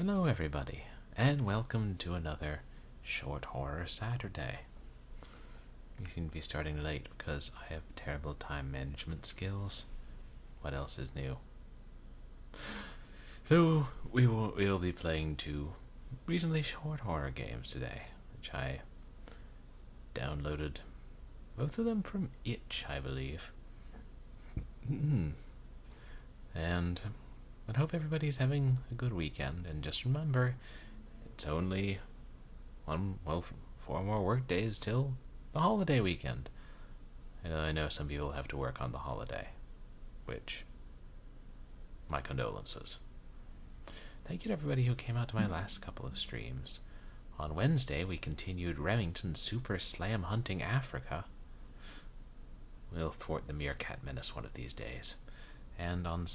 Hello everybody, and welcome to another Short Horror Saturday. You seem to be starting late because I have terrible time management skills. What else is new? So, we'll be playing two reasonably short horror games today, which I downloaded, both of them from Itch, I believe. And I hope everybody's having a good weekend, and just remember, it's only 4 more work days till the holiday weekend. And I know some people have to work on the holiday, which, my condolences. Thank you to everybody who came out to my last couple of streams. On Wednesday, we continued Remington's Super Slam Hunting Africa. We'll thwart the meerkat menace one of these days. And on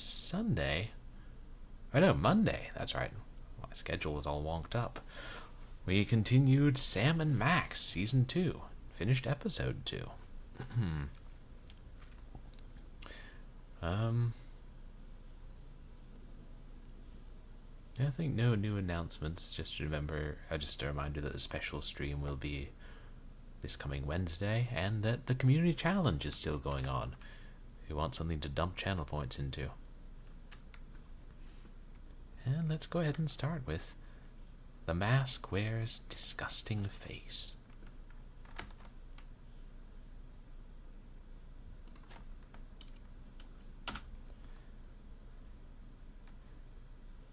Monday, that's right. My schedule was all wonked up. We continued Sam and Max Season 2. Finished Episode 2. I think no new announcements. Just a reminder that the special stream will be this coming Wednesday, and that the community challenge is still going on. If you want something to dump channel points into. And let's go ahead and start with The Mask Wears Disgusting Face.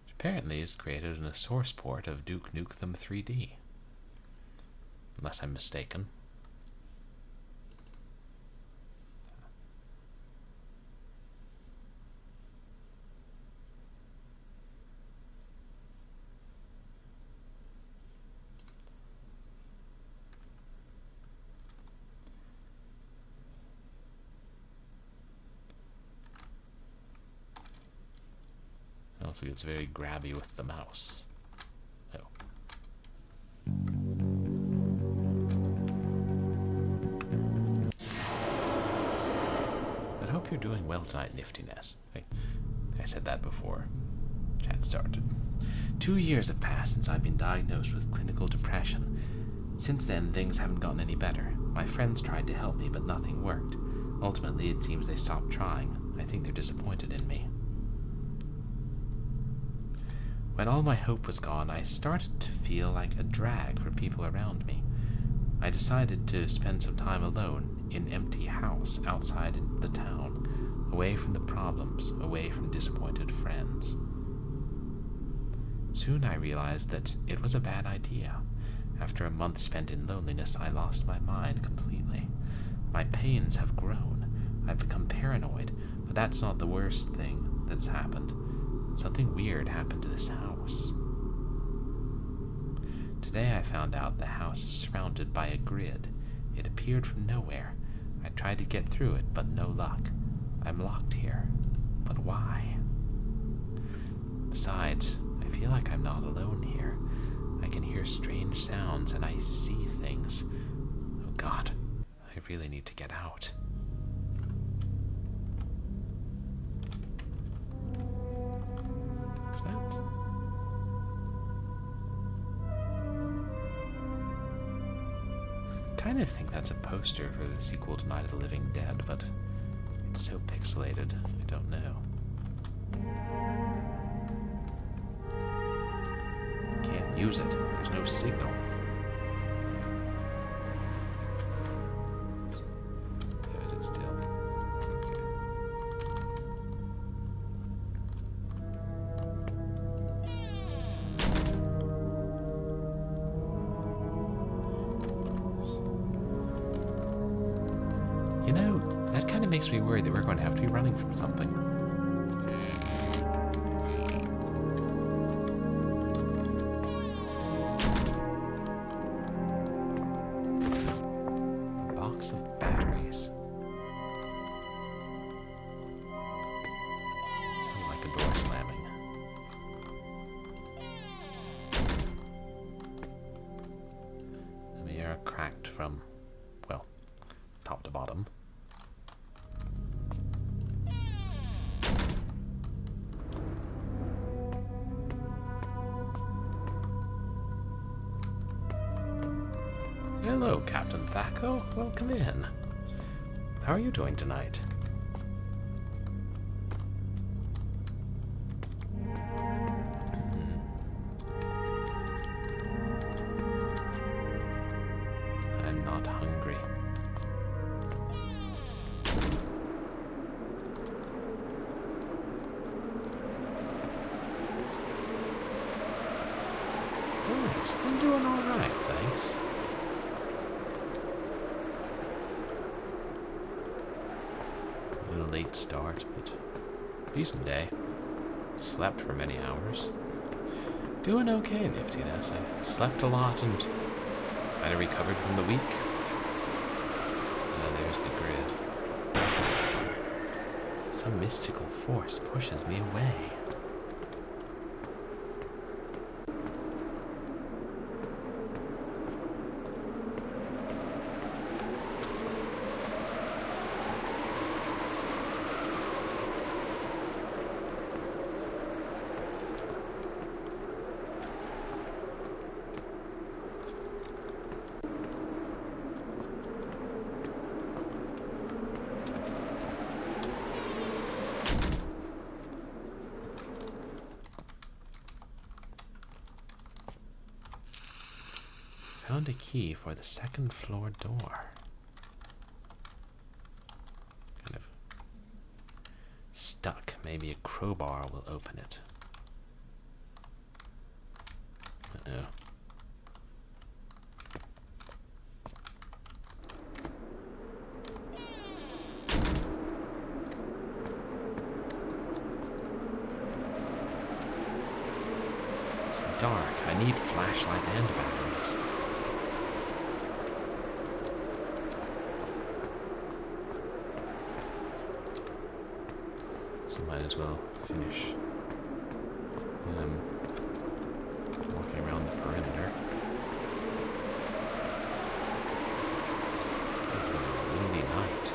Which apparently is created in a source port of Duke Nukem 3D. Unless I'm mistaken. Also gets very grabby with the mouse. Oh. I hope you're doing well tonight, Niftiness. I said that before chat started. 2 years have passed since I've been diagnosed with clinical depression. Since then, things haven't gotten any better. My friends tried to help me, but nothing worked. Ultimately, it seems they stopped trying. I think they're disappointed in me. When all my hope was gone, I started to feel like a drag for people around me. I decided to spend some time alone in an empty house outside in the town, away from the problems, away from disappointed friends. Soon I realized that it was a bad idea. After a month spent in loneliness, I lost my mind completely. My pains have grown. I've become paranoid, but that's not the worst thing that's happened. Something weird happened to this house. Today I found out the house is surrounded by a grid. It appeared from nowhere. I tried to get through it, but no luck. I'm locked here. But why? Besides, I feel like I'm not alone here. I can hear strange sounds and I see things. Oh God, I really need to get out. Is that? I kind of think that's a poster for the sequel to Night of the Living Dead, but it's so pixelated, I don't know. Can't use it. There's no signal. There it is still. Okay. You know, that kind of makes me worried that we're going to have to be running from something. Box of batteries. Sounds like a door slamming. The mirror cracked from, well, top to bottom. Hello, Captain Thaco. Welcome in. How are you doing tonight? I'm not hungry. Nice. I'm doing all right, thanks. A little late start, but decent day. Slept for many hours. Doing okay, Niftiness. I slept a lot and I recovered from the week. There's the grid. Some mystical force pushes me away. Found a key for the second floor door. Kind of stuck. Maybe a crowbar will open it. Uh-oh. It's dark. I need flashlight and batteries. Might as well finish walking around the perimeter. Kind of a windy night.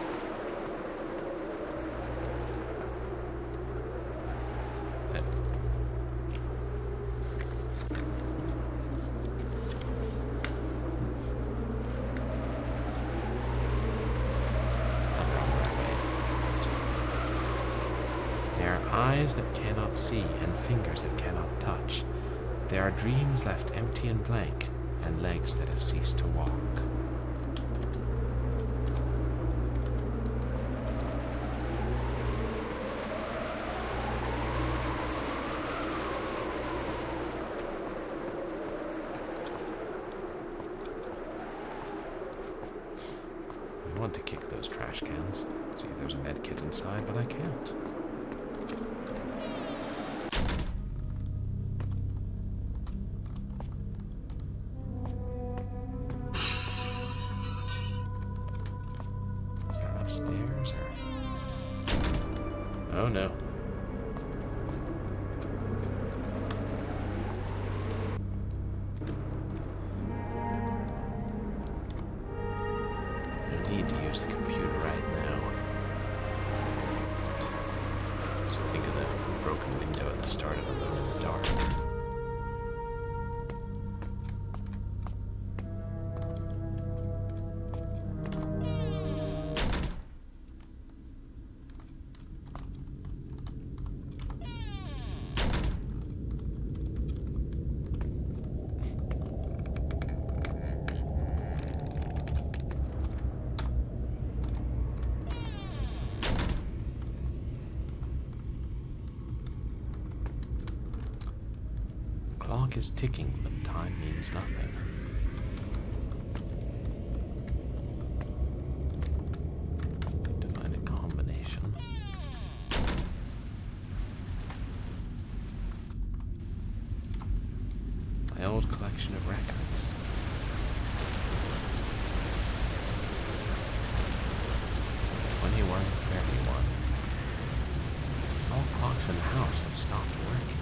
Eyes that cannot see and fingers that cannot touch. There are dreams left empty and blank, and legs that have ceased to walk. I want to kick those trash cans, see if there's a med kit inside, but I can't. Upstairs or... Oh no. I need to use the computer right now. So think of the broken window at the start of Alone in the Dark. Clock is ticking, but time means nothing. Need to find a combination. My old collection of records. All clocks in the house have stopped working.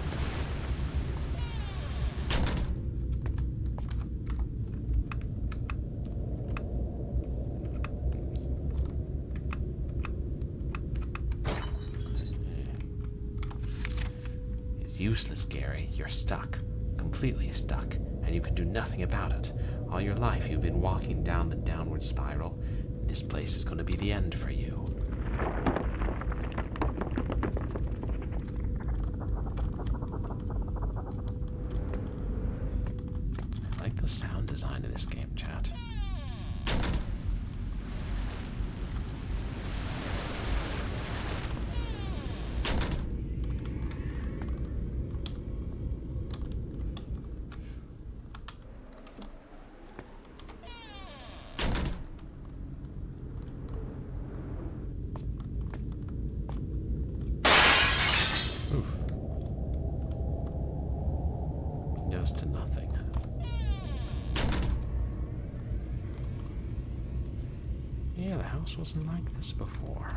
It's useless, Gary. You're stuck. Completely stuck. And you can do nothing about it. All your life you've been walking down the downward spiral. This place is going to be the end for you. I like the sound design in this game, chat. Goes to nothing. Yeah, the house wasn't like this before.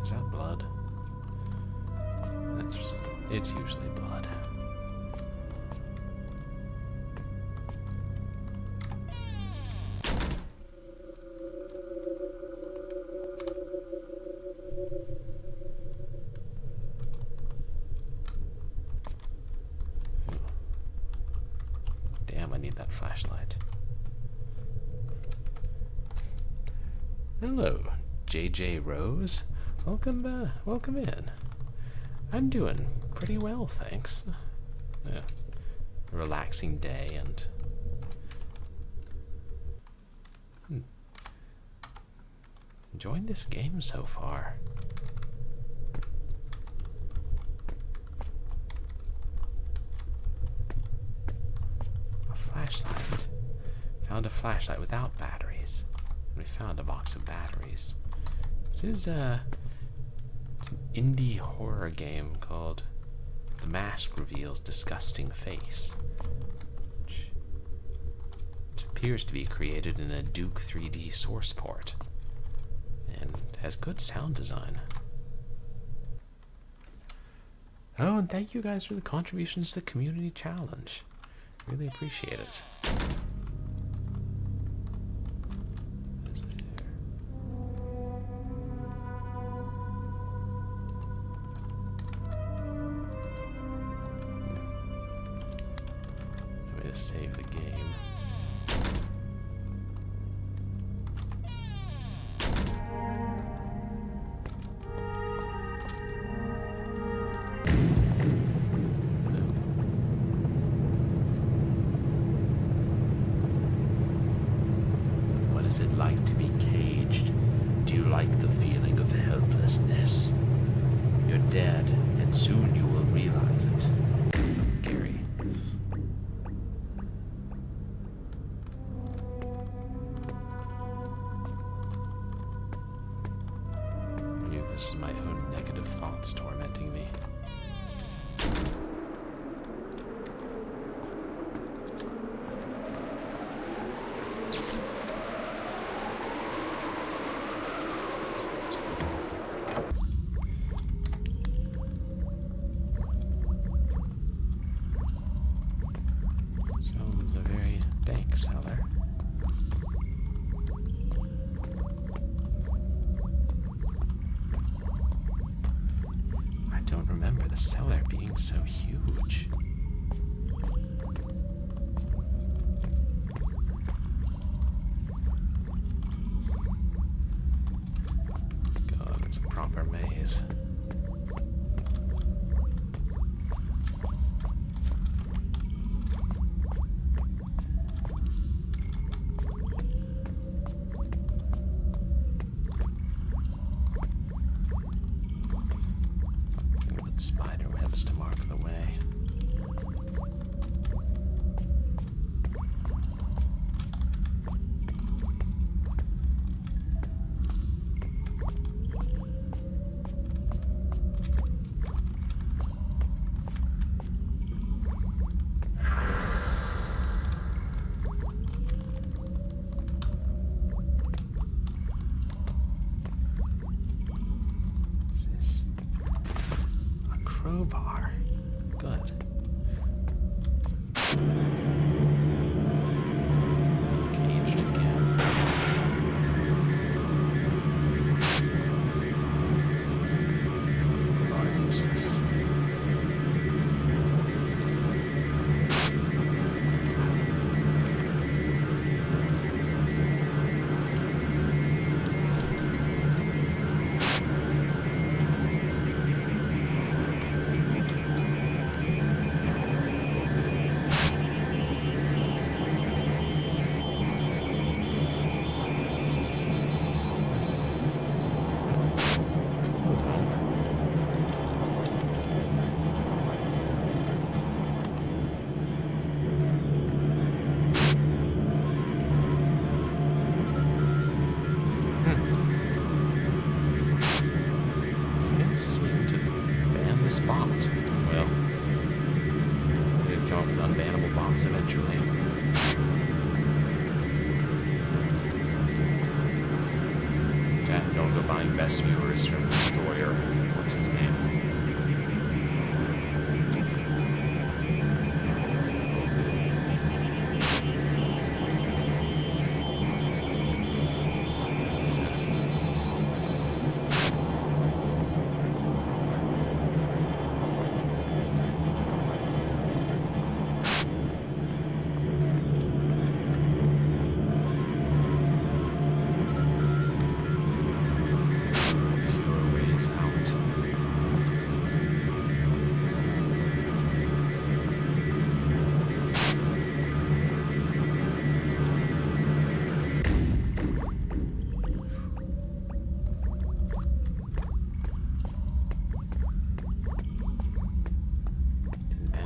Is that blood? It's usually blood. Damn, I need that flashlight. Hello, JJ Rose. Welcome in. I'm doing pretty well, thanks. Yeah. Relaxing day and enjoying this game so far. A flashlight. Found a flashlight without batteries. We found a box of batteries. This is it's an indie horror game called The Mask Reveals Disgusting Face, which appears to be created in a Duke 3D source port and has good sound design. Oh, and thank you guys for the contributions to the community challenge. Really appreciate it. Save the game. What is it like to be caged? Do you like the feeling of helplessness? You're dead, and soon you will realize it. Gary. This is my own negative thoughts tormenting me. So it's a very dank cellar. I don't remember the cellar being so huge. God, it's a proper maze. Spider webs to mark the way. response eventually. Don't go buying best viewers from Destroyer. What's his name?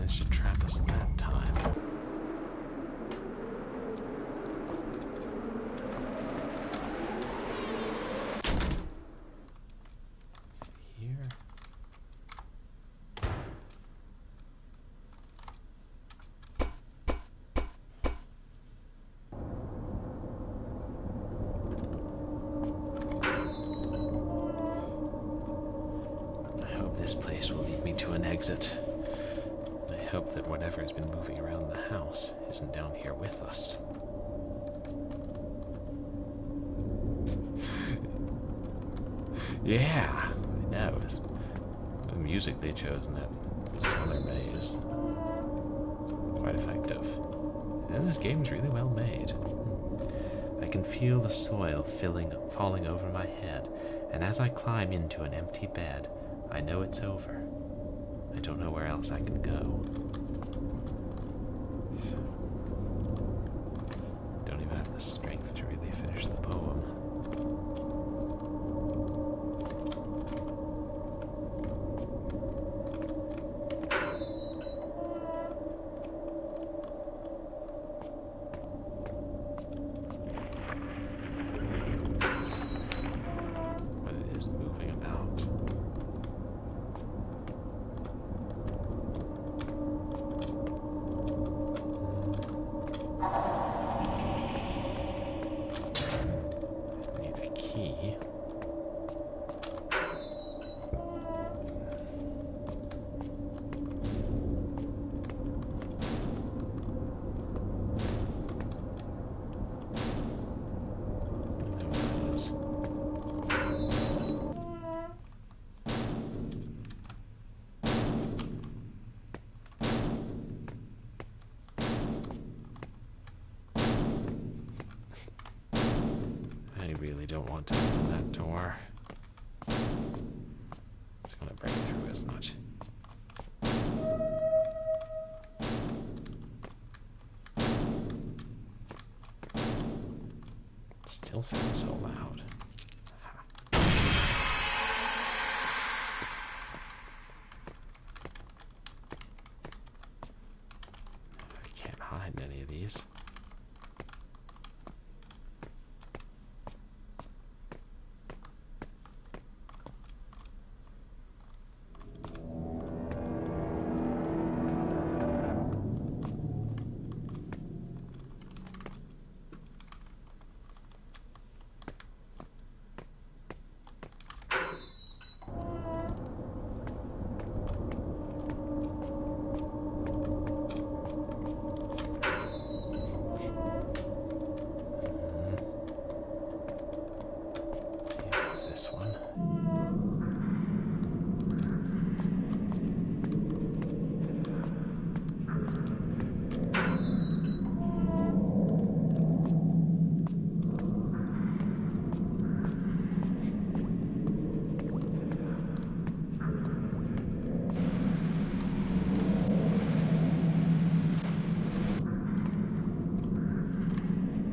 To trap us that time. Here. I hope this place will lead me to an exit. I hope that whatever has been moving around the house isn't down here with us. Yeah, I know. The music they chose in that cellar maze. Quite effective. And this game's really well made. I can feel the soil falling over my head, and as I climb into an empty bed, I know it's over. I don't know where else I can go. Don't even have the strength to really finish the poem. But it is moving about. I really don't want to open that door. It's gonna break through, isn't it? It still sounds so loud. I can't hide in any of these. This one.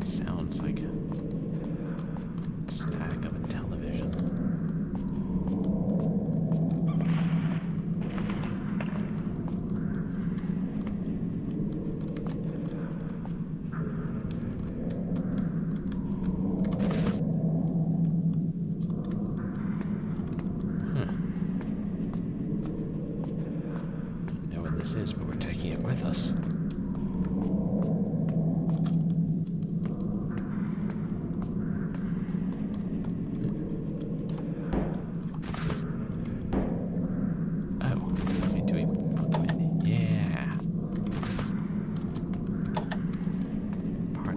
Sounds like static of a television.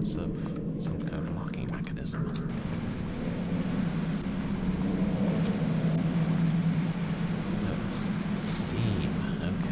evidence of some kind of locking mechanism. That's steam. Okay.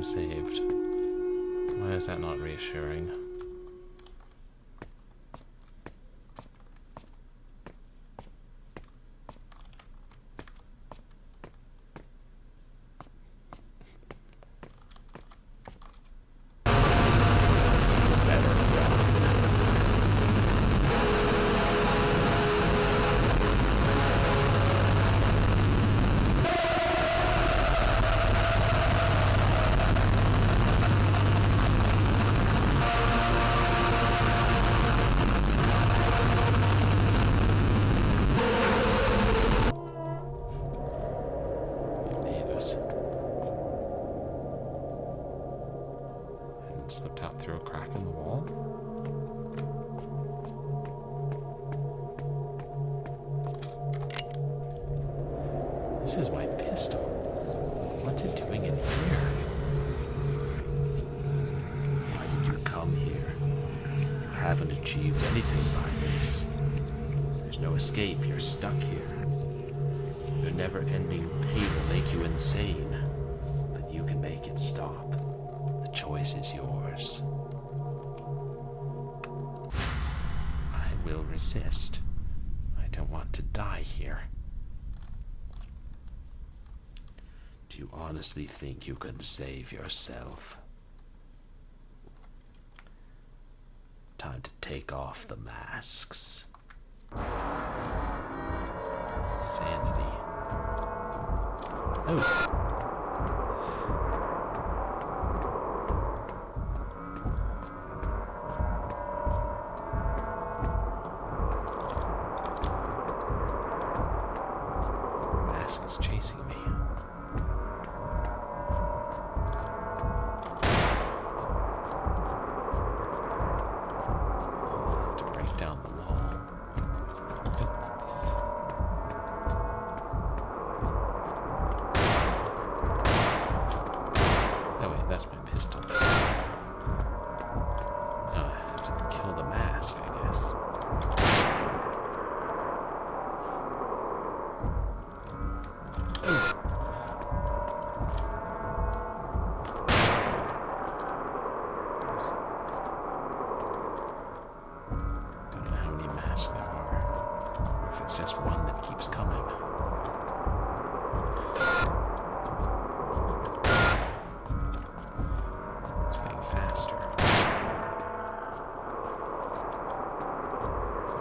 Saved. Why is that not reassuring? Slipped out through a crack in the wall. This is my pistol. What's it doing in here? Why did you come here? You haven't achieved anything by this. There's no escape. You're stuck here. Your never-ending pain will make you insane, but you can make it stop. The choice is yours. I will resist. I don't want to die here. Do you honestly think you can save yourself? Time to take off the masks. Sanity. Oh. Is chasing me. I have to break down the wall. Oh wait, that's my pistol. Oh, I have to kill the mask, I guess. It's just one that keeps coming. It's getting faster.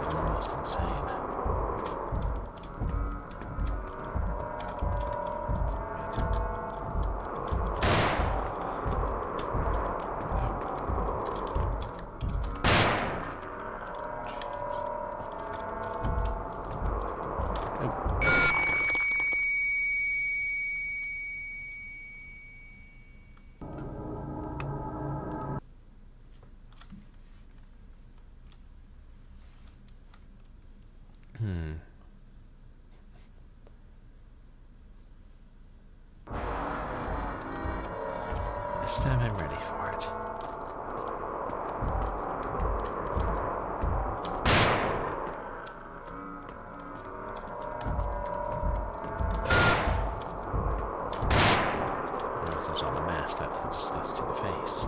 I'm almost insane. This time I'm ready for it. Once there's on the mask, that's the disgust in the face.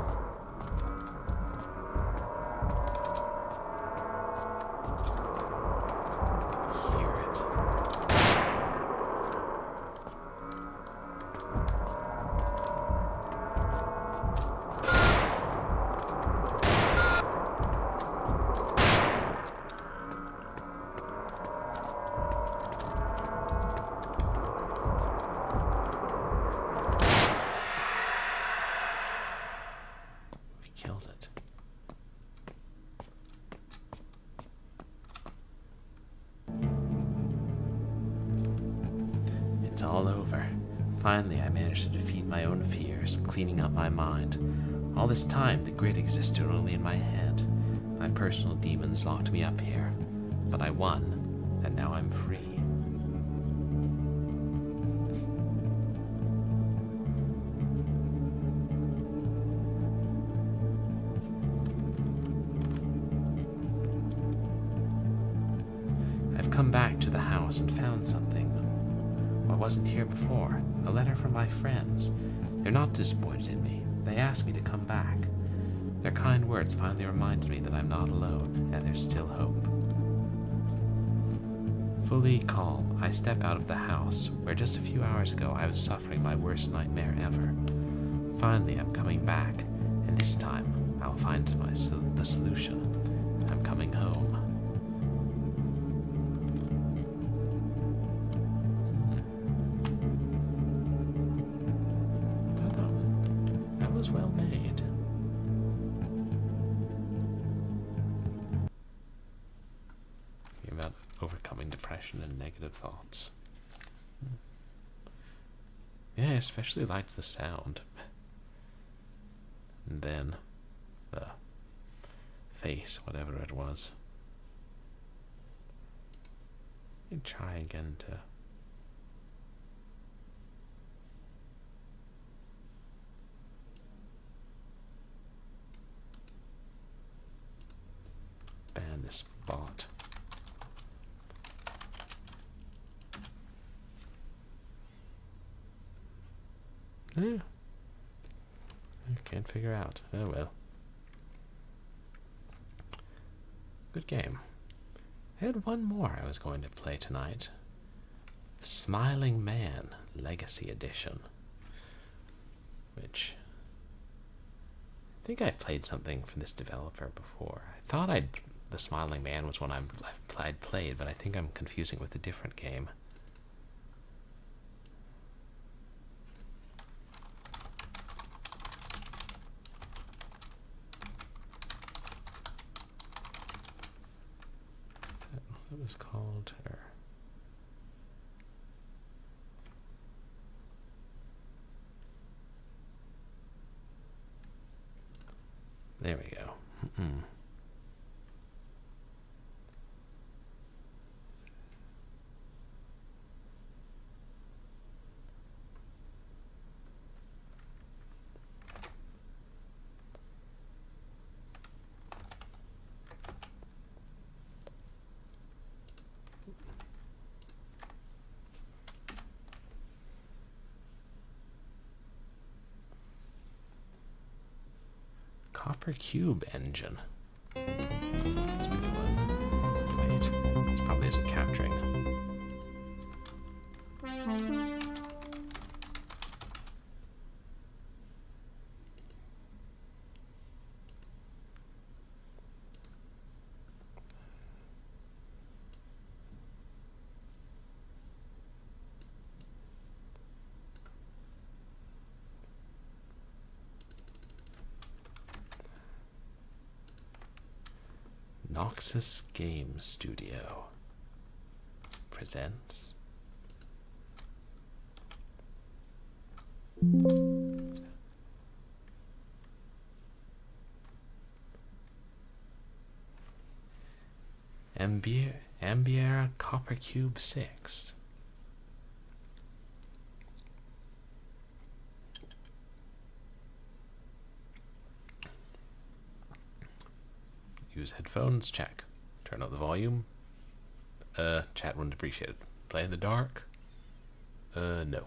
killed it. It's all over. Finally, I managed to defeat my own fears, cleaning up my mind. All this time, the grid existed only in my head. My personal demons locked me up here. But I won, and now I'm free. I've come back to the house and found something. I wasn't here before. A letter from my friends. They're not disappointed in me. They asked me to come back. Their kind words finally reminded me that I'm not alone, and there's still hope. Fully calm, I step out of the house, where just a few hours ago I was suffering my worst nightmare ever. Finally, I'm coming back, and this time I'll find the solution. I'm coming home. That was well made. About overcoming depression and negative thoughts. Yeah, I especially liked the sound. And then the face, whatever it was. Let me try again to ban this bot. Yeah. I can't figure out. Oh well. Good game. I had one more I was going to play tonight. The Smiling Man Legacy Edition. Which I think I've played something from this developer before. I thought The Smiling Man was one I'd played, but I think I'm confusing it with a different game. What was called her? There we go. Copper Cube engine. That's a good one. Wait, this probably isn't capturing. Noxus Games Studio presents Ambiera Copper Cube 6. Use headphones, check. Turn up the volume. Chat wouldn't appreciate it. Play in the dark? No.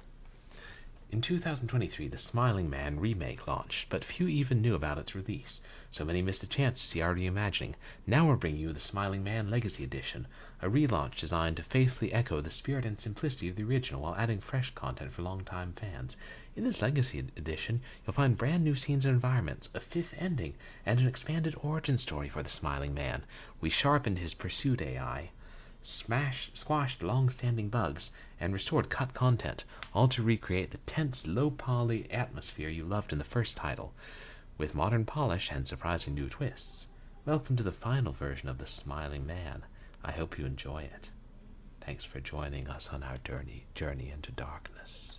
In 2023, the Smiling Man remake launched, but few even knew about its release, so many missed the chance to see our reimagining. Now we're bringing you the Smiling Man Legacy Edition, a relaunch designed to faithfully echo the spirit and simplicity of the original while adding fresh content for longtime fans. In this Legacy Edition, you'll find brand new scenes and environments, a fifth ending, and an expanded origin story for the Smiling Man. We sharpened his pursuit AI, squashed long-standing bugs, and restored cut content, all to recreate the tense, low-poly atmosphere you loved in the first title. With modern polish and surprising new twists, welcome to the final version of The Smiling Man. I hope you enjoy it. Thanks for joining us on our journey into darkness.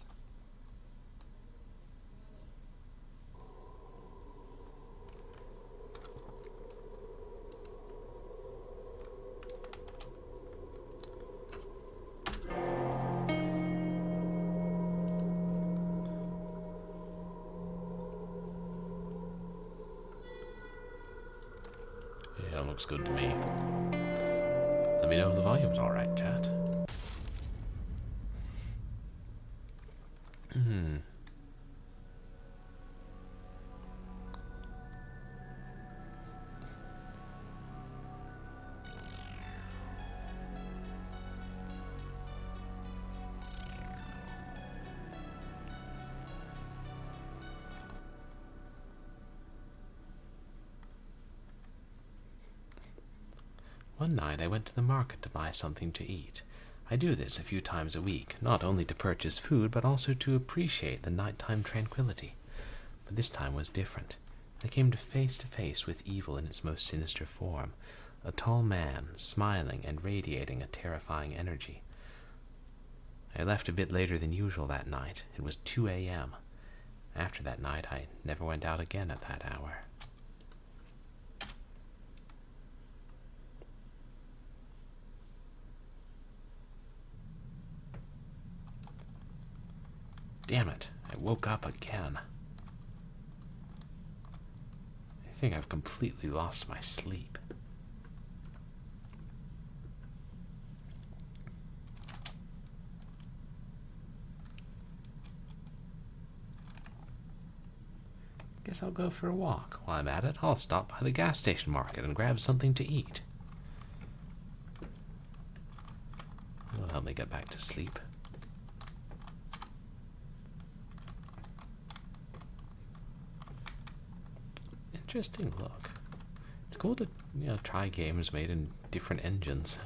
Yeah, looks good to me. Let me know if the volume's alright, chat. One night I went to the market to buy something to eat. I do this a few times a week, not only to purchase food, but also to appreciate the nighttime tranquility. But this time was different. I came face to face with evil in its most sinister form, a tall man, smiling and radiating a terrifying energy. I left a bit later than usual that night. It was 2 a.m. After that night, I never went out again at that hour. Damn it, I woke up again. I think I've completely lost my sleep. Guess I'll go for a walk. While I'm at it, I'll stop by the gas station market and grab something to eat. It'll help me get back to sleep. Interesting look. It's cool to, try games made in different engines.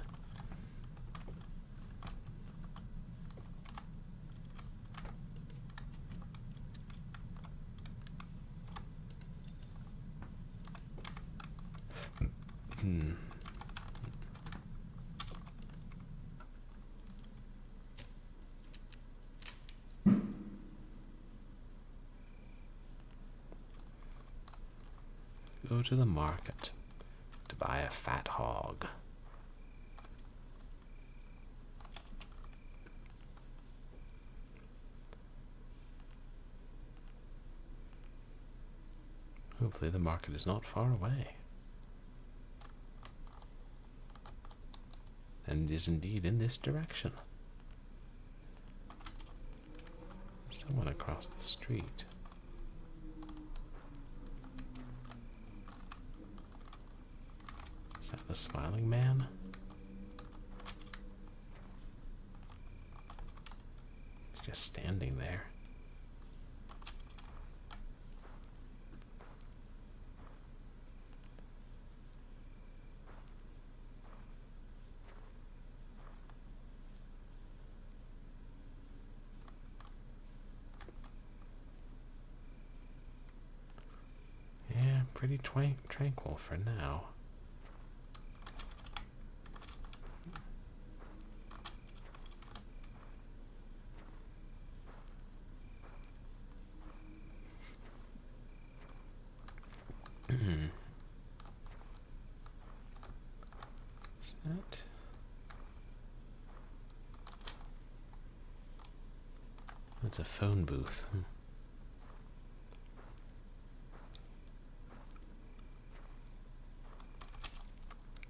Go to the market to buy a fat hog. Hopefully the market is not far away. And is indeed in this direction. Someone across the street. Is that the Smiling Man? He's just standing there. Yeah, pretty tranquil for now. That's a phone booth.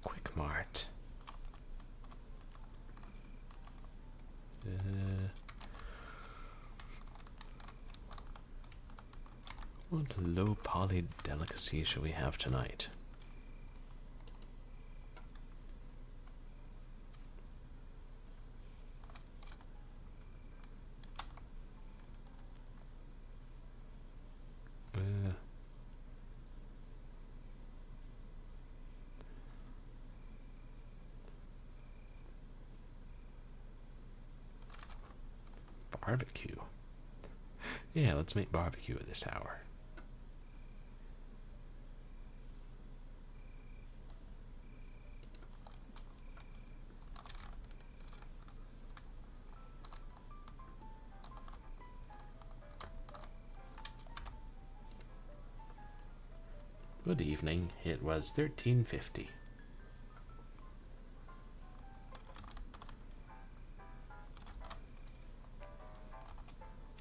Quick Mart. What low poly delicacy shall we have tonight? Barbecue. Yeah, let's make barbecue at this hour. Good evening. It was 1350.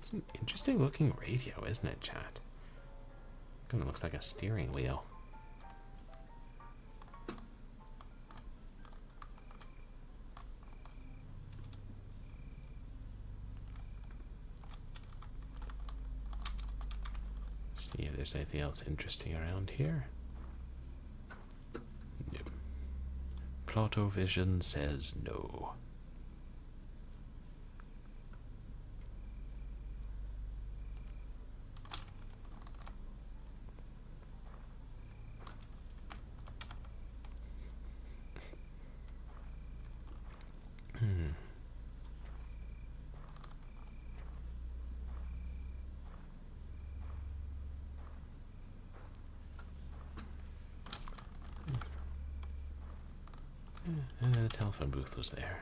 It's an interesting looking radio, isn't it, chat? Kind of looks like a steering wheel. See if there's anything else interesting around here. No. Plotovision says no. And the telephone booth was there.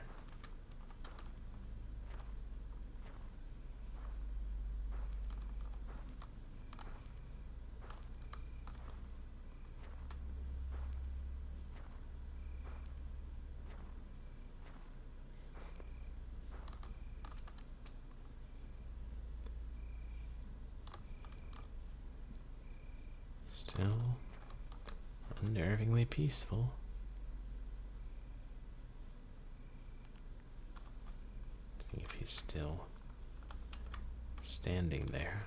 Still unnervingly peaceful. See if he's still standing there.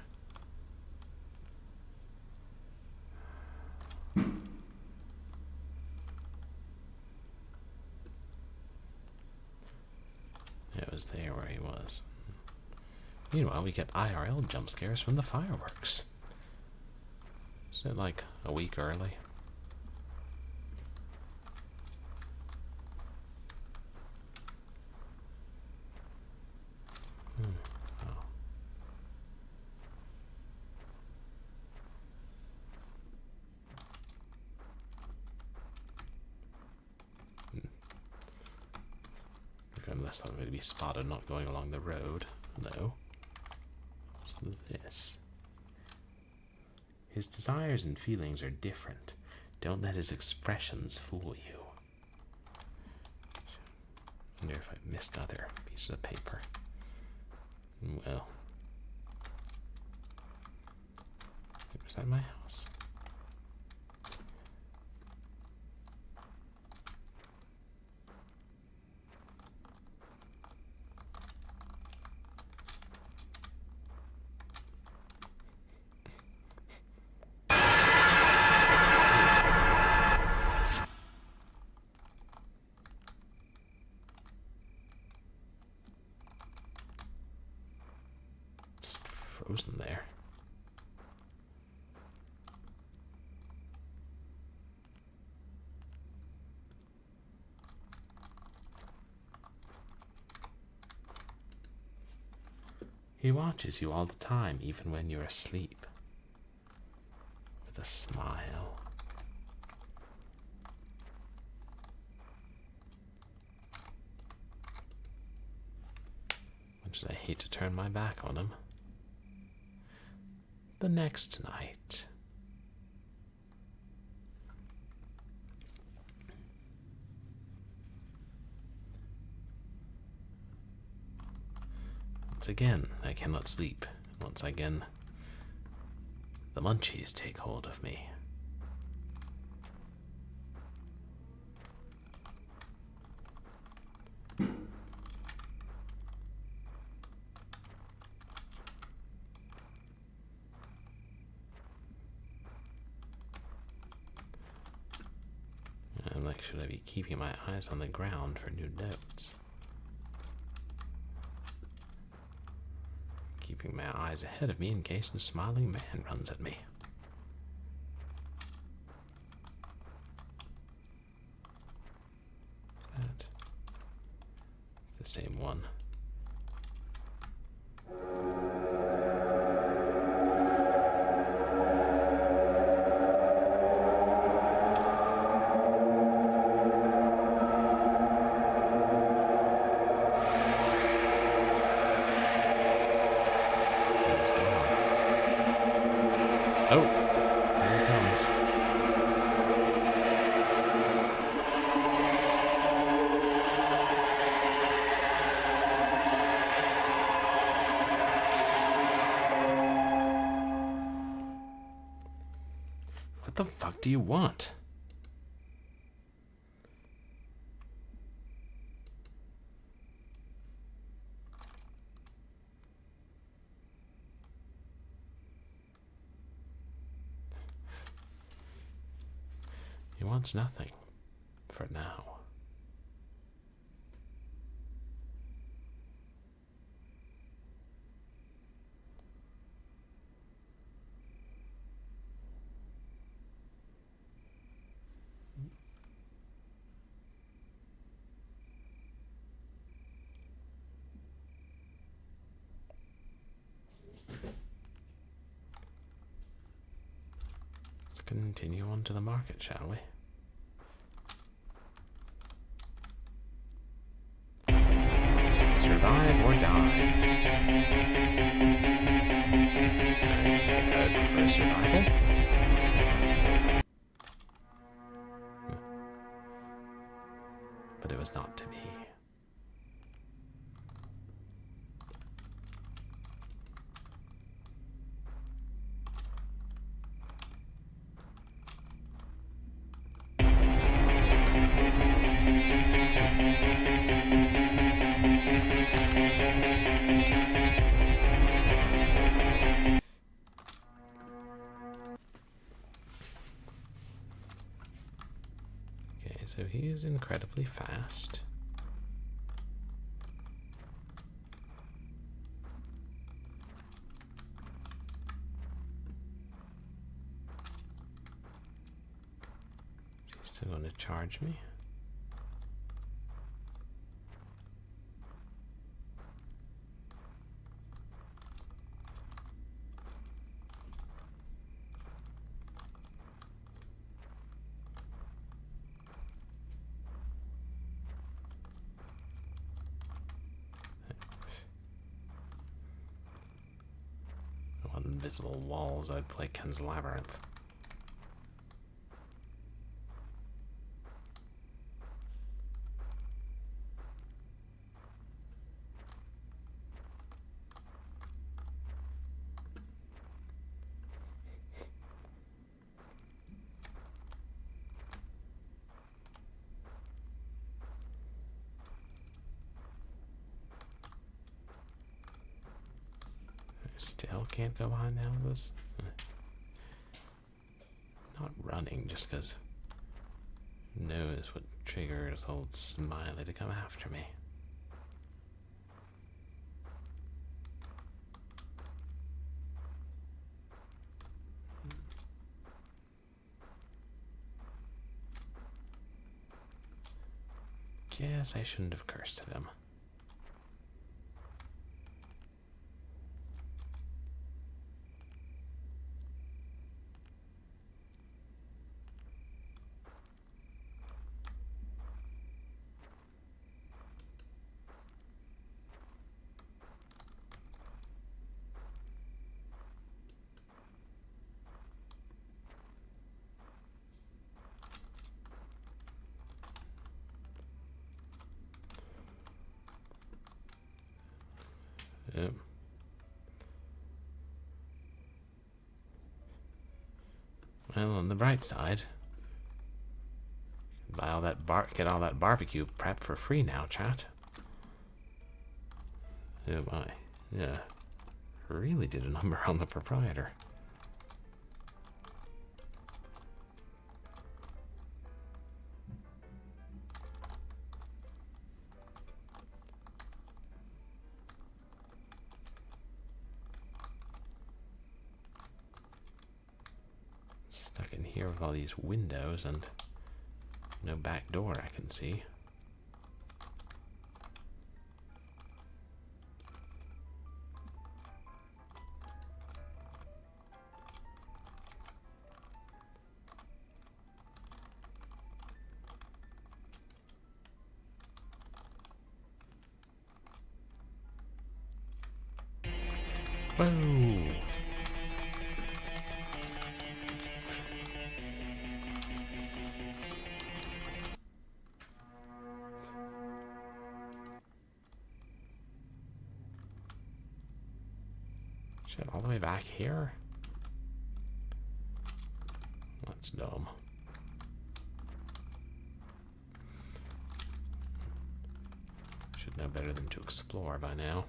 It was there where he was. Meanwhile, we get IRL jump scares from the fireworks. Isn't it like a week early? Oh. Unless I'm going to be spotted not going along the road. No. What's this? His desires and feelings are different. Don't let his expressions fool you. I wonder if I missed other pieces of paper. Well. Was that my house? Frozen there. He watches you all the time, even when you're asleep. With a smile. Much as I hate to turn my back on him. The next night. Once again, I cannot sleep. Once again, the munchies take hold of me. I'm like, should I be keeping my eyes on the ground for new notes? Keeping my eyes ahead of me in case the smiling man runs at me. That. It's the same one. Oh, here he comes. What the fuck do you want? He wants nothing. For now. Let's continue on to the market, shall we? Survive or die. I think I would prefer survival. But it was not to be. So he is incredibly fast. He's still going to charge me. Invisible walls, I'd play Ken's Labyrinth. Still can't go behind the houses. Not running just because knows what triggers old Smiley to come after me. Guess I shouldn't have cursed at him. Yep. Well, on the bright side, buy all that get all that barbecue prep for free now, chat. Oh my, yeah, really did a number on the proprietor. Stuck in here with all these windows and no back door I can see. Whoa! Shit, all the way back here? That's dumb. Should know better than to explore by now.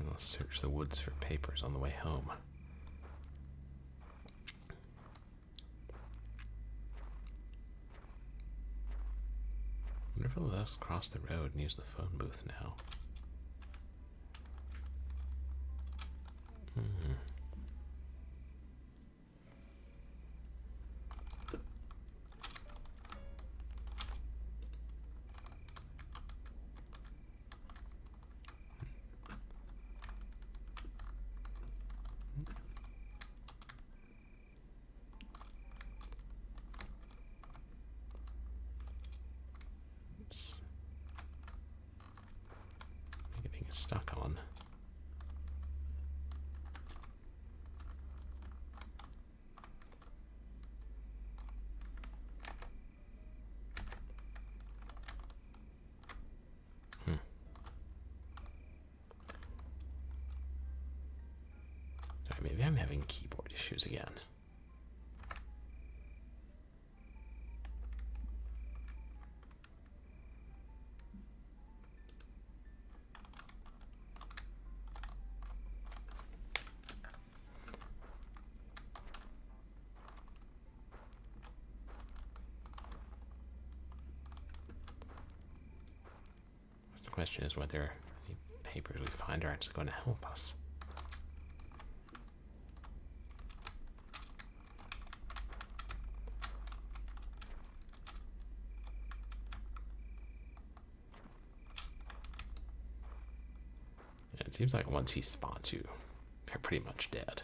I'll search the woods for papers on the way home. I wonder if I'll let us cross the road and use the phone booth now. Getting stuck on. Sorry, maybe I'm having keyboard issues again. The question is whether any papers we find are actually going to help us. And it seems like once he spots you, you're pretty much dead.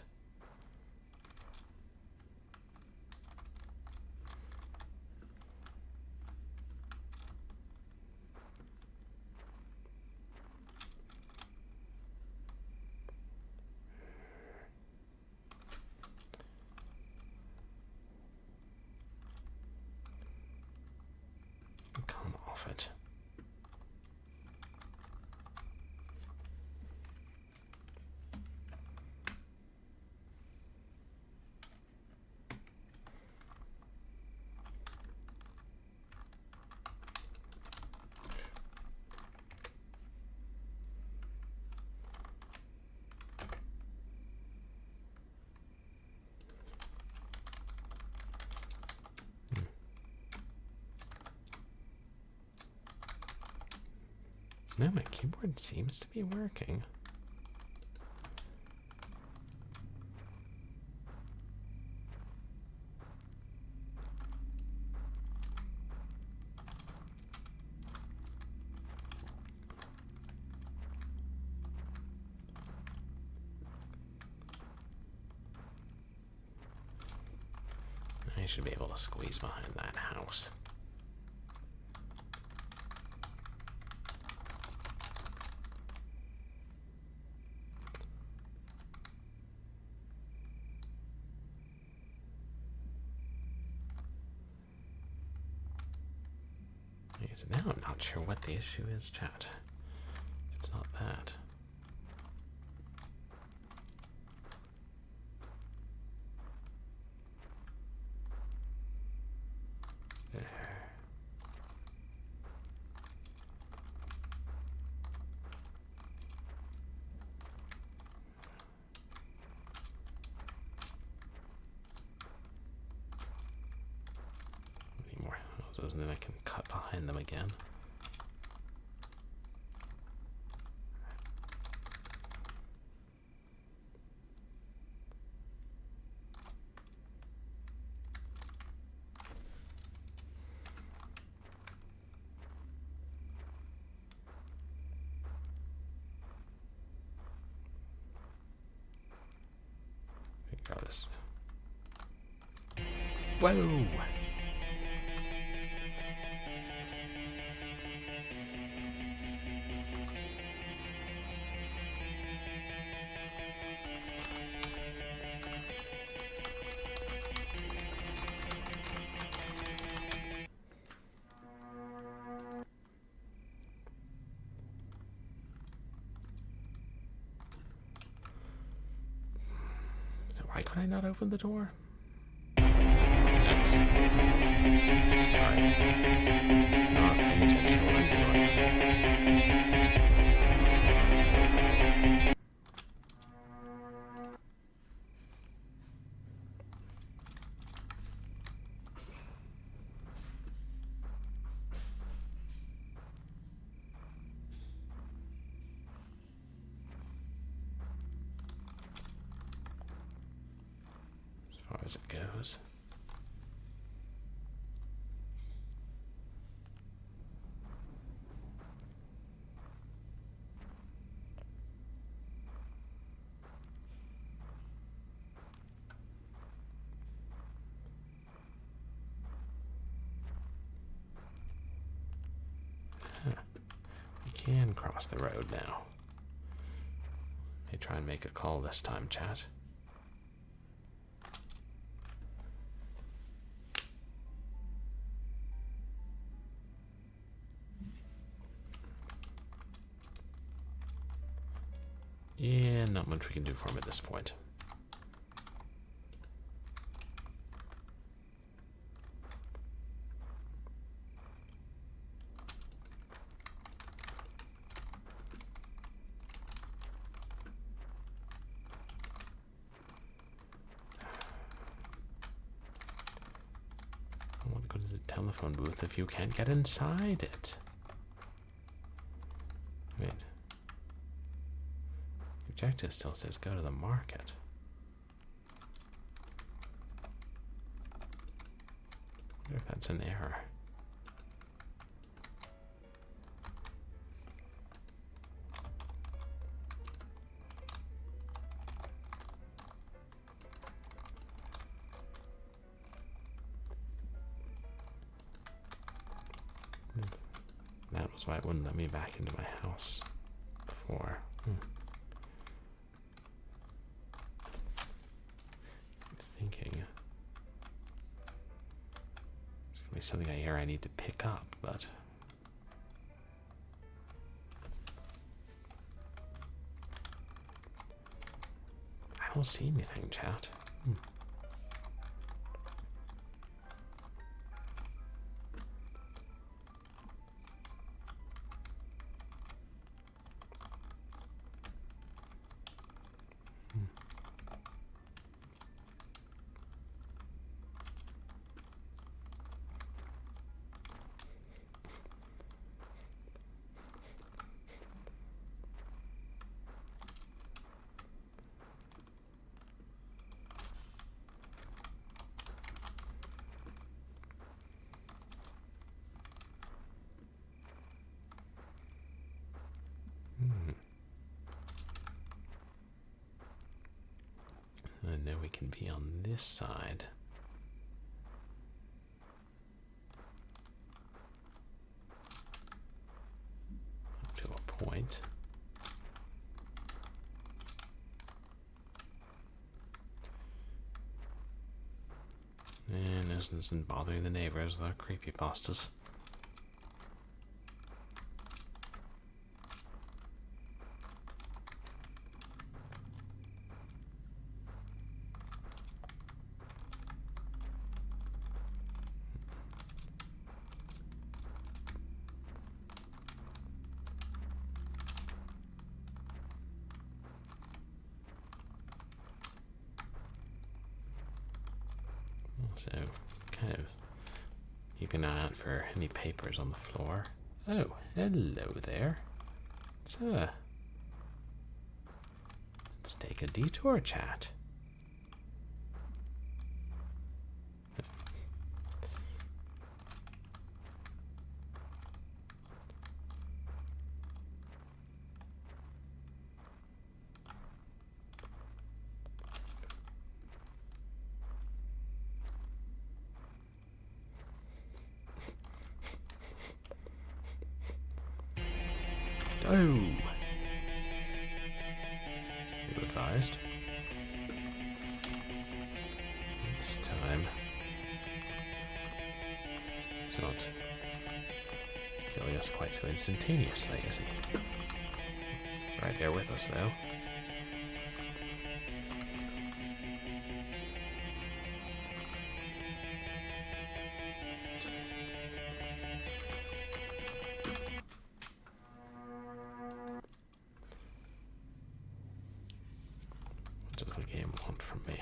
Come off it. No, my keyboard seems to be working. I should be able to squeeze behind that house. Okay, so now I'm not sure what the issue is, chat. It's not that. Any more houses, and then I can cut behind them again. Figure out this. Whoa! Why could I not open the door? Goodness. Alright. Not paying attention to what I'm doing. As far as it goes. We can cross the road now. May try and make a call this time, chat. Yeah, not much we can do for him at this point. I want to go to the telephone booth if you can't get inside it. Wait. The objective still says go to the market. I wonder if that's an error. That was why it wouldn't let me back into my house before. I'm thinking it's gonna be something I hear I need to pick up, but I don't see anything, chat. I know we can be on this side. Up to a point. And this isn't bothering the neighbors, the creepypastas. So, kind of keep an eye out for any papers on the floor. Oh, hello there. Let's take a detour, chat. Oh! You advised. This time he's not killing us quite so instantaneously, is he? He's right there with us, though. does the game want from me?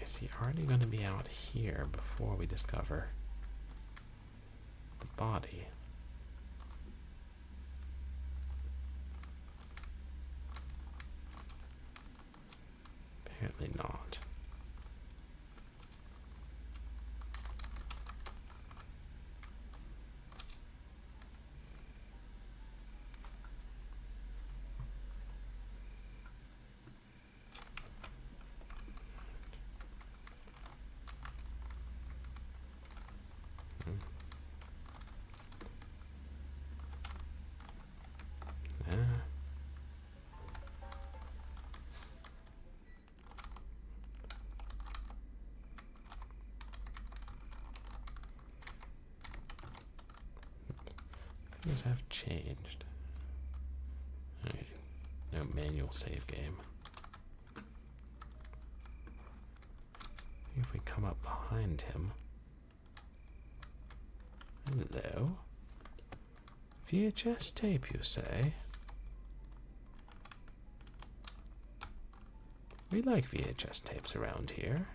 Is he already going to be out here before we discover the body? Apparently not. Things have changed. Okay. No manual save game. If we come up behind him. Hello. VHS tape, you say? We like VHS tapes around here.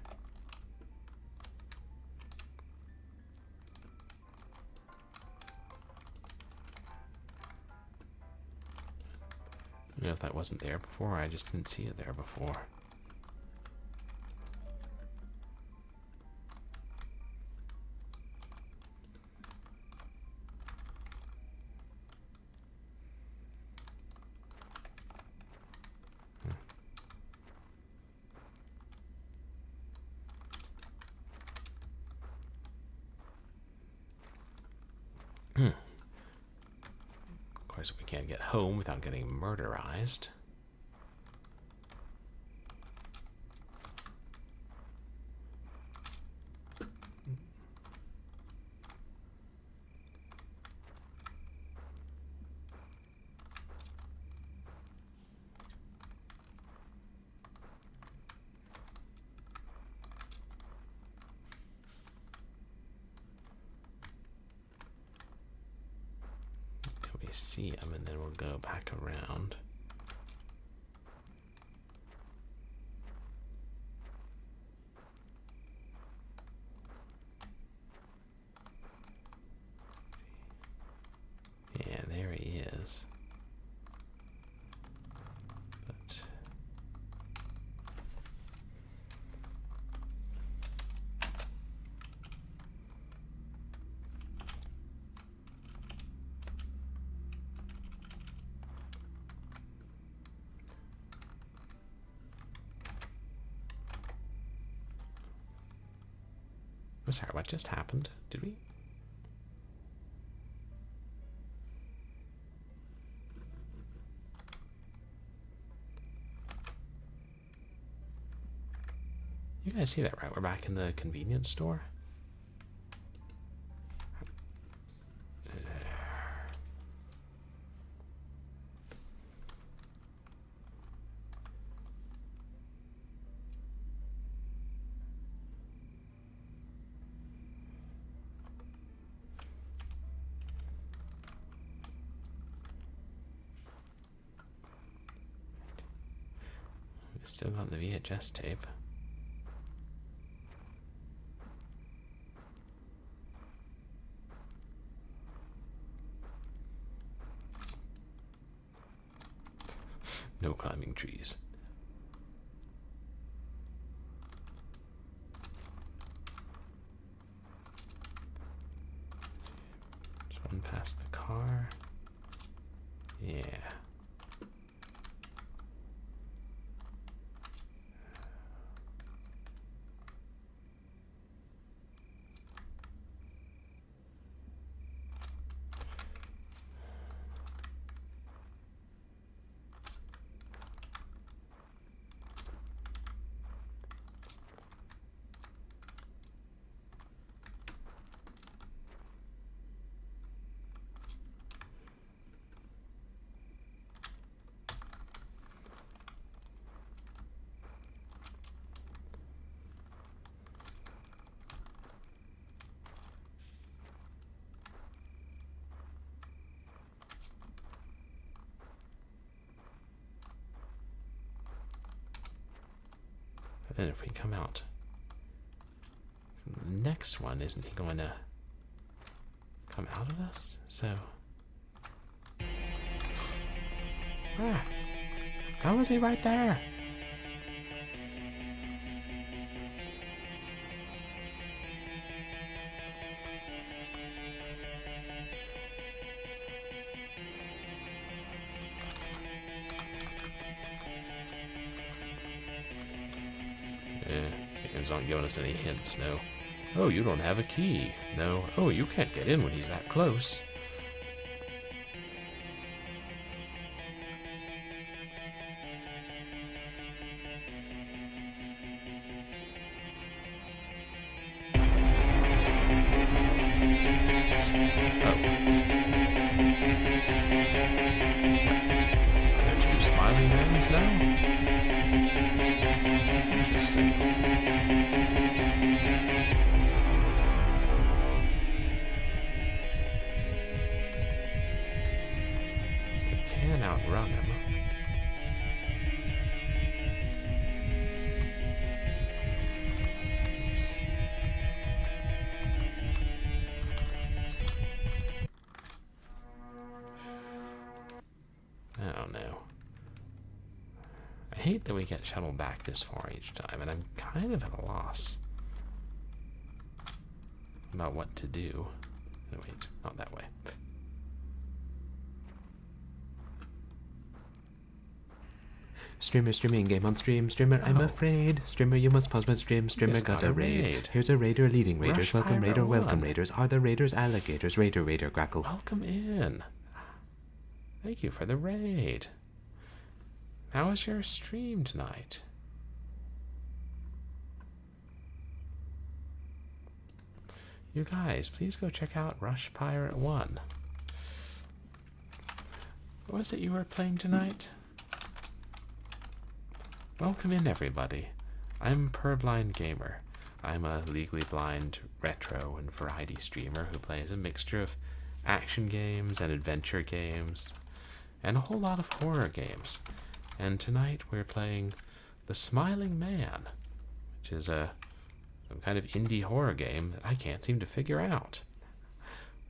I don't know if that wasn't there before, I just didn't see it there before. Of course, we can't get home without getting murderized. See him, and then we'll go back around. Yeah, there he is. But I'm sorry, what just happened? Did we? You guys see that, right? We're back in the convenience store. We still got the VHS tape. No climbing trees. Just run past the car. Yeah. But then if we come out from the next one, isn't he going to come out of this? So... Ah! How is he right there? Games aren't giving us any hints, no. Oh, you don't have a key. No. Oh, you can't get in when he's that close. Smiling hands now? Interesting. So we can outrun him. I don't know. I hate that we get shuttled back this far each time, and I'm kind of at a loss about what to do. No, wait, not that way. Streamer streaming game on stream. Streamer, I'm afraid. Streamer, you must pause my stream. Streamer got a raid. Here's a raider leading raiders. Welcome raider, welcome raiders. Are the raiders alligators? Raider, raider, grackle. Welcome in. Thank you for the raid. How was your stream tonight? You guys, please go check out Rush Pirate 1. What was it you were playing tonight? Welcome in, everybody. I'm Purblind Gamer. I'm a legally blind retro and variety streamer who plays a mixture of action games and adventure games and a whole lot of horror games. And tonight we're playing The Smiling Man, which is some kind of indie horror game that I can't seem to figure out.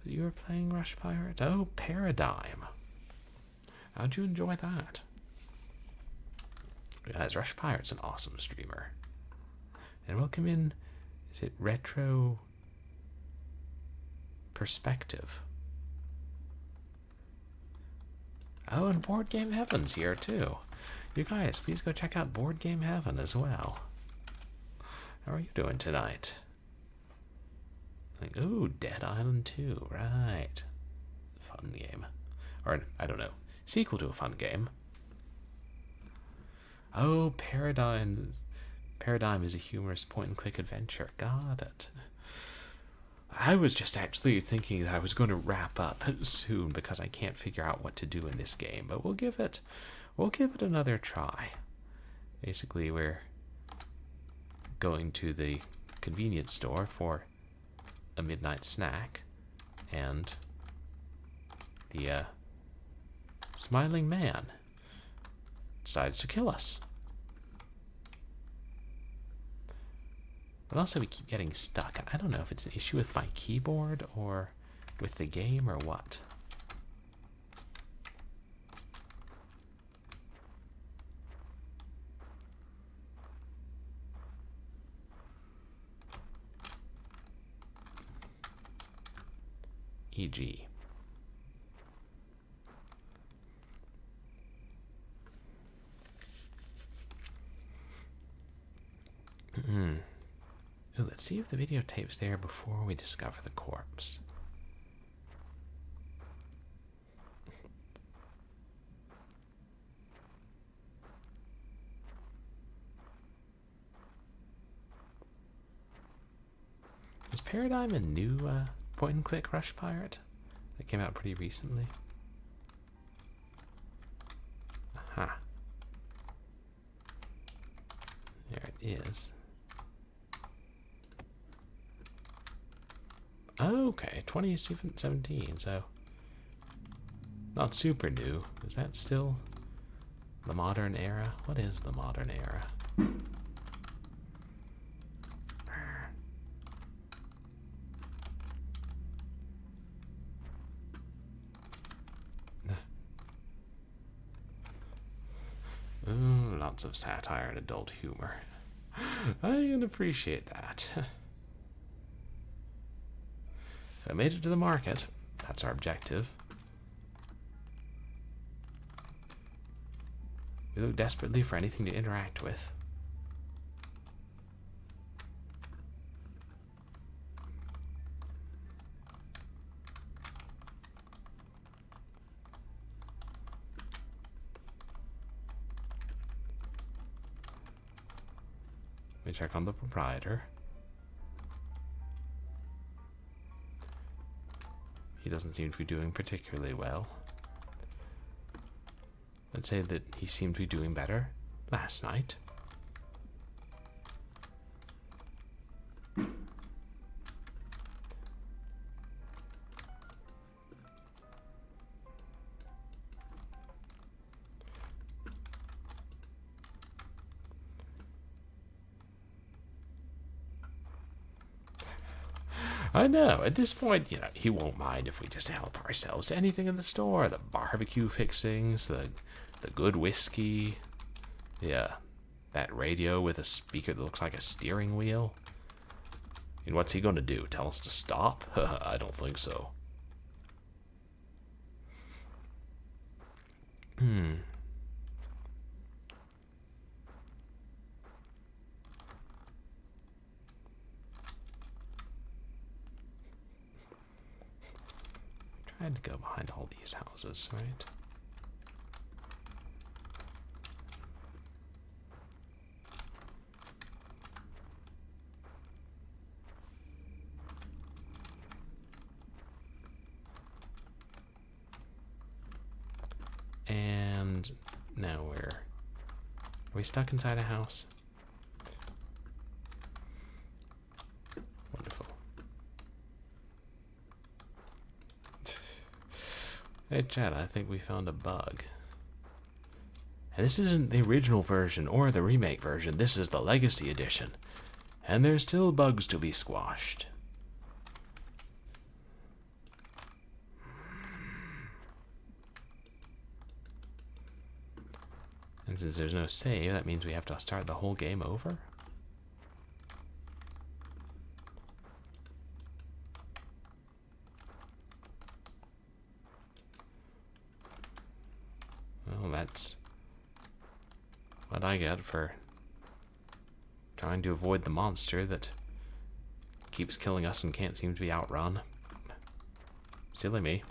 You were playing Rush Pirate? Oh, Paradigm. How'd you enjoy that? Guys, Rush Pirate's an awesome streamer. And welcome in, is it Retro Perspective? Oh, and Board Game Heaven's here too. You guys, please go check out Board Game Heaven as well. How are you doing tonight? Like, ooh, Dead Island 2, right. Fun game. Or, I don't know, sequel to a fun game. Oh, Paradigm is a humorous point-and-click adventure. Got it. I was just actually thinking that I was going to wrap up soon because I can't figure out what to do in this game, but we'll give it another try. Basically, we're going to the convenience store for a midnight snack, and the smiling man decides to kill us. But also we keep getting stuck. I don't know if it's an issue with my keyboard or with the game or what. E.g. Ooh, let's see if the videotape's there before we discover the corpse. Is Paradigm a new point-and-click Rush Pirate that came out pretty recently? Aha. There it is. Okay, 2017, so not super new. Is that still the modern era? What is the modern era? Lots of satire and adult humor. I can appreciate that. So I made it to the market. That's our objective. We look desperately for anything to interact with. We check on the proprietor. He doesn't seem to be doing particularly well. Let's say that he seemed to be doing better last night. I know, at this point, he won't mind if we just help ourselves to anything in the store. The barbecue fixings, the good whiskey, that radio with a speaker that looks like a steering wheel. And what's he going to do? Tell us to stop? I don't think so. Trying to go behind all these houses, right? And now are we stuck inside a house? Wonderful. Hey Chad, I think we found a bug. And this isn't the original version or the remake version, this is the Legacy Edition. And there's still bugs to be squashed. And since there's no save, that means we have to start the whole game over? Well, that's what I get for trying to avoid the monster that keeps killing us and can't seem to be outrun. Silly me.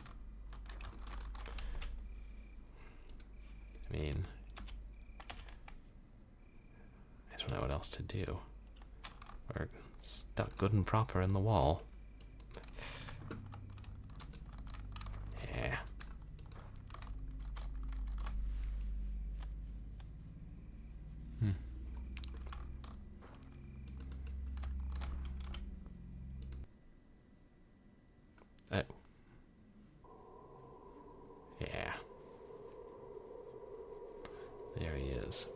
I mean, I don't know what else to do. We're stuck good and proper in the wall. Yeah. Oh. Yeah. There he is.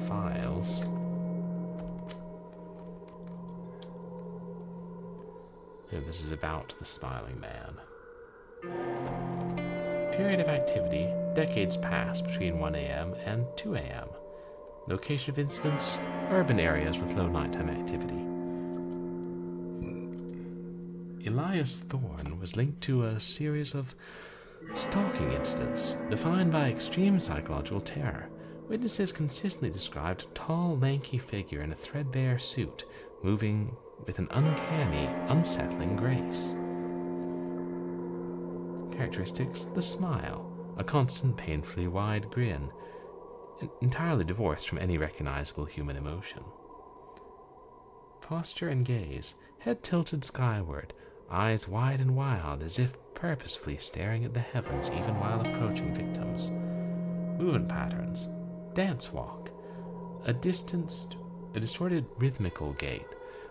Files. Yeah, this is about the smiling man. Period of activity, decades passed between 1 a.m. and 2 a.m. Location of incidents, urban areas with low nighttime activity. Elias Thorne was linked to a series of stalking incidents defined by extreme psychological terror. Witnesses consistently described a tall, lanky figure in a threadbare suit, moving with an uncanny, unsettling grace. Characteristics: the smile, a constant, painfully wide grin, entirely divorced from any recognizable human emotion. Posture and gaze, head tilted skyward, eyes wide and wild as if purposefully staring at the heavens even while approaching victims. Movement patterns: dance walk, a distorted rhythmical gait,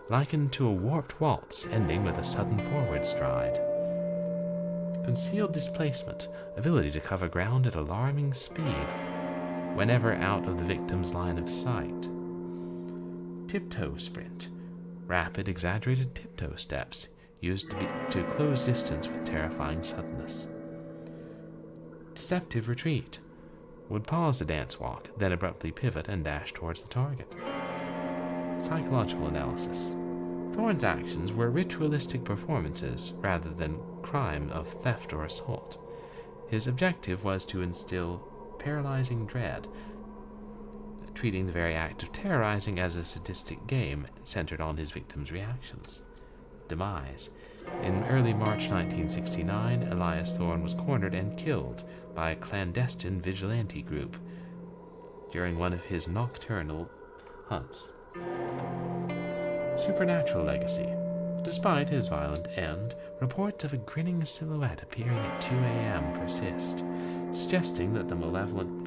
likened to a warped waltz ending with a sudden forward stride. Concealed displacement, ability to cover ground at alarming speed whenever out of the victim's line of sight. Tiptoe sprint, rapid, exaggerated tiptoe steps used to close distance with terrifying suddenness. deceptive retreat, would pause the dance walk, then abruptly pivot and dash towards the target. Psychological analysis. Thorne's actions were ritualistic performances rather than crime of theft or assault. His objective was to instill paralyzing dread, treating the very act of terrorizing as a sadistic game centered on his victims' reactions. Demise. In early March 1969, Elias Thorne was cornered and killed by a clandestine vigilante group during one of his nocturnal hunts. Supernatural legacy. Despite his violent end, reports of a grinning silhouette appearing at 2 a.m. persist, suggesting that the malevolent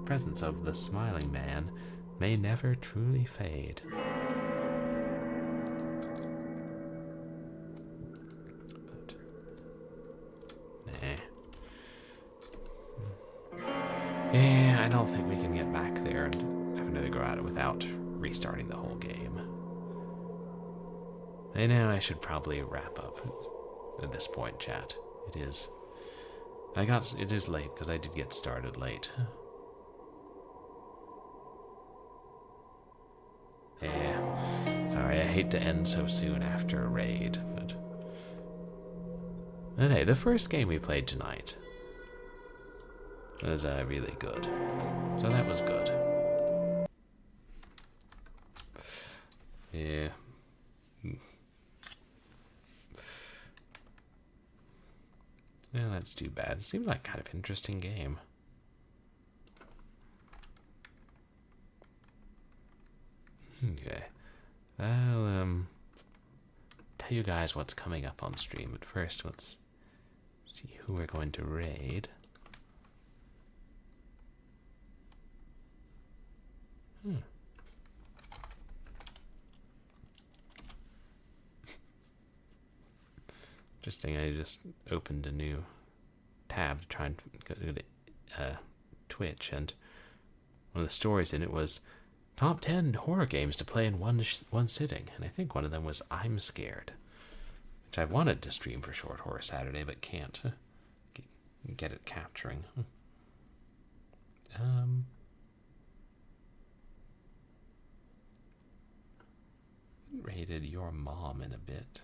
presence of the smiling man may never truly fade. Yeah, I don't think we can get back there and have another go at it without restarting the whole game. I know I should probably wrap up at this point, chat. It is late because I did get started late. Yeah, sorry, I hate to end so soon after a raid, but hey, the first game we played tonight was really good, so that was good. Yeah. Yeah, that's too bad. It seems like kind of interesting game. Okay. I'll tell you guys what's coming up on stream, but first let's see who we're going to raid. Interesting, I just opened a new tab to try and go to Twitch, and one of the stories in it was top 10 horror games to play in one sitting, and I think one of them was I'm Scared, which I've wanted to stream for Short Horror Saturday, but can't get it capturing. Rated your mom in a bit.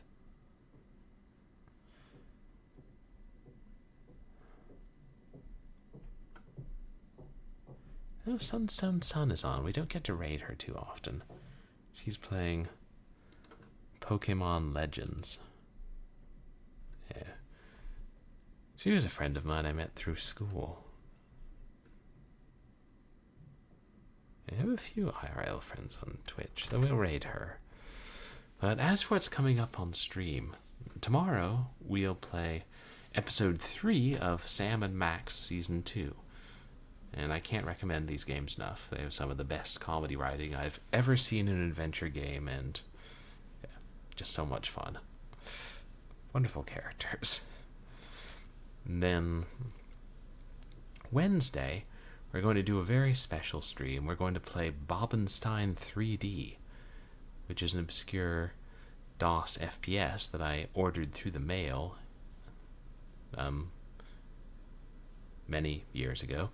Oh, Sun is on. We don't get to raid her too often. She's playing Pokemon Legends. Yeah. She was a friend of mine I met through school. I have a few IRL friends on Twitch, so we'll raid her. But as for what's coming up on stream, tomorrow we'll play episode 3 of Sam and Max Season 2. And I can't recommend these games enough. They have some of the best comedy writing I've ever seen in an adventure game, and yeah, just so much fun. Wonderful characters. And then Wednesday, we're going to do a very special stream. We're going to play Bobenstein 3D, which is an obscure DOS FPS that I ordered through the mail many years ago,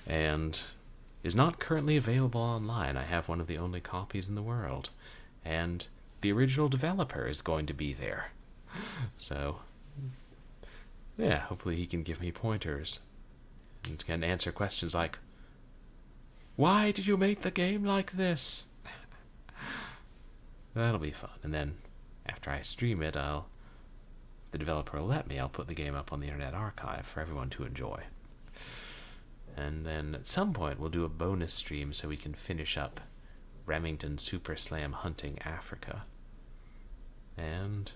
and is not currently available online. I have one of the only copies in the world, and the original developer is going to be there. So, yeah, hopefully he can give me pointers and can answer questions like, why did you make the game like this? That'll be fun. And then after I stream it, if the developer will let me, I'll put the game up on the Internet Archive for everyone to enjoy. And then at some point we'll do a bonus stream so we can finish up Remington Super Slam Hunting Africa. And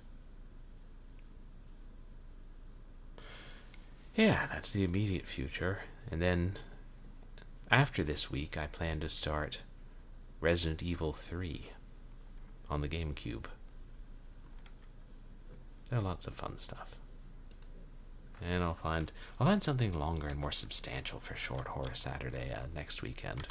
yeah, that's the immediate future. And then after this week, I plan to start Resident Evil 3 on the GameCube. There are lots of fun stuff. And I'll find something longer and more substantial for Short Horror Saturday next weekend.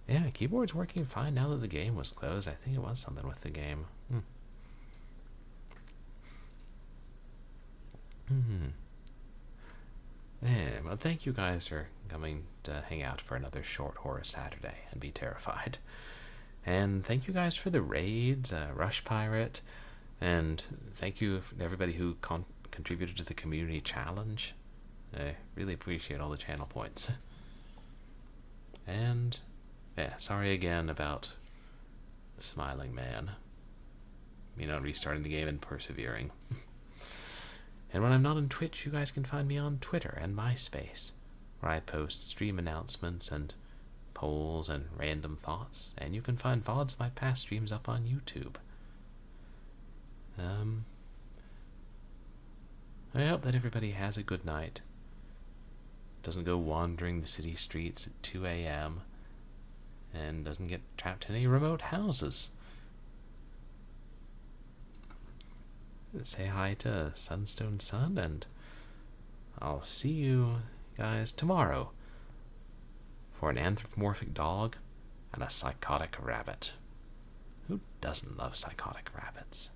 Yeah, my keyboard's working fine now that the game was closed. I think it was something with the game. Yeah, well, thank you guys for coming to hang out for another short horror Saturday and be terrified. And thank you guys for the raids, Rush Pirate, and thank you to everybody who contributed to the community challenge. I really appreciate all the channel points. And yeah, sorry again about the Smiling Man. Not restarting the game and persevering. And when I'm not on Twitch, you guys can find me on Twitter and MySpace, where I post stream announcements and polls and random thoughts, and you can find VODs of my past streams up on YouTube. I hope that everybody has a good night, doesn't go wandering the city streets at 2 a.m., and doesn't get trapped in any remote houses. Say hi to Sunstone Sun, and I'll see you guys tomorrow for an anthropomorphic dog and a psychotic rabbit. Who doesn't love psychotic rabbits?